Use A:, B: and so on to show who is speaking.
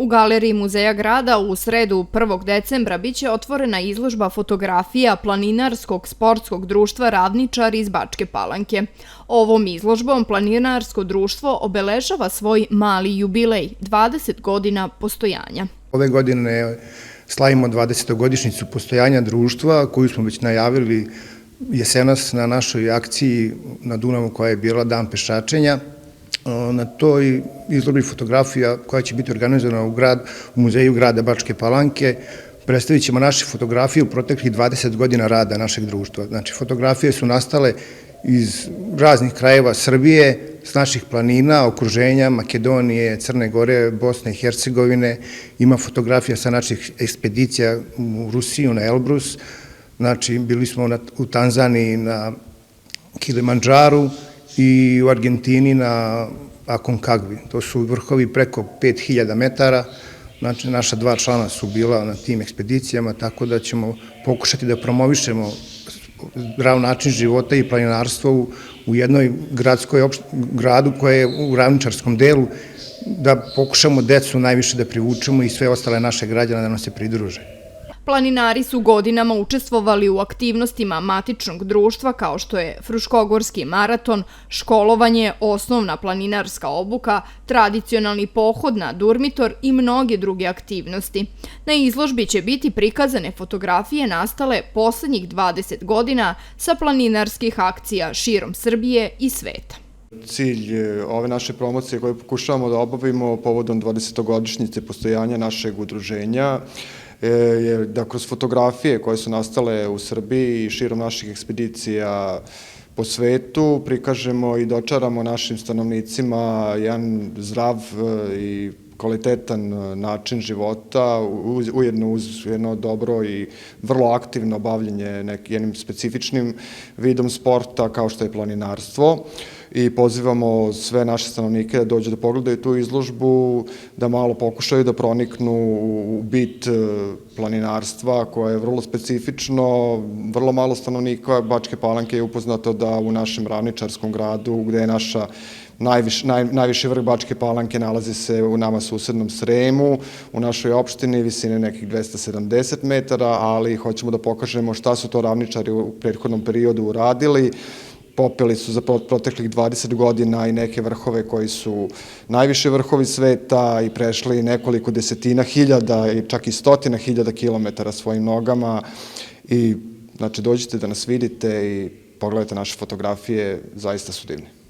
A: U Galeriji Muzeja grada u sredu 1. decembra biće otvorena izložba fotografija Planinarskog sportskog društva Ravničar iz Bačke Palanke. Ovom izložbom Planinarsko društvo obeležava svoj mali jubilej, 20 godina postojanja.
B: Ove godine slavimo 20-godišnjicu postojanja društva koju smo već najavili jesenas na našoj akciji na Dunavu koja je bila Dan pešačenja. Na toj izložbi fotografija koja će biti organizovana u Muzeju grada Bačke Palanke predstavit ćemo naše fotografije u proteklih 20 godina rada našeg društva. Znači, fotografije su nastale iz raznih krajeva Srbije, s naših planina, okruženja, Makedonije, Crne Gore, Bosne i Hercegovine. Ima fotografija sa naših ekspedicija u Rusiju, na Elbrus. Znači, bili smo u Tanzaniji na Kilimandžaru i u Argentini na Aconcagui. To su vrhovi preko 5000 metara. Znači, naša 2 člana su bila na tim ekspedicijama, tako da ćemo pokušati da promovišemo zdrav način života i planinarstvo u jednoj gradu koje je u ravničarskom delu, da pokušamo decu najviše da privučemo i sve ostale naše građane da nam se pridruže.
A: Planinari su godinama učestvovali u aktivnostima matičnog društva kao što je Fruškogorski maraton, školovanje, osnovna planinarska obuka, tradicionalni pohod na Durmitor i mnoge druge aktivnosti. Na izložbi će biti prikazane fotografije nastale poslednjih 20 godina sa planinarskih akcija širom Srbije i sveta.
C: Cilj ove naše promocije koje pokušavamo da obavimo povodom 20-godišnjice postojanja našeg udruženja je da kroz fotografije koje su nastale u Srbiji i širom naših ekspedicija po svetu prikažemo i dočaramo našim stanovnicima jedan zdrav i kvalitetan način života, ujedno uz jedno dobro i vrlo aktivno bavljenje jednim specifičnim vidom sporta kao što je planinarstvo. I pozivamo sve naše stanovnike da dođu da pogledaju tu izložbu, da malo pokušaju da proniknu u bit planinarstva koje je vrlo specifično. Vrlo malo stanovnika Bačke Palanke je upoznato da u našem ravničarskom gradu, gde je naša najviši vrh Bačke Palanke, nalazi se u nama susednom Sremu, u našoj opštini visine nekih 270 metara, ali hoćemo da pokažemo šta su to ravničari u prethodnom periodu uradili. Popeli su za proteklih 20 godina i neke vrhove koji su najviše vrhovi sveta i prešli nekoliko desetina hiljada i čak i stotina hiljada kilometara svojim nogama. I znači dođite da nas vidite i pogledajte naše fotografije, zaista su divne.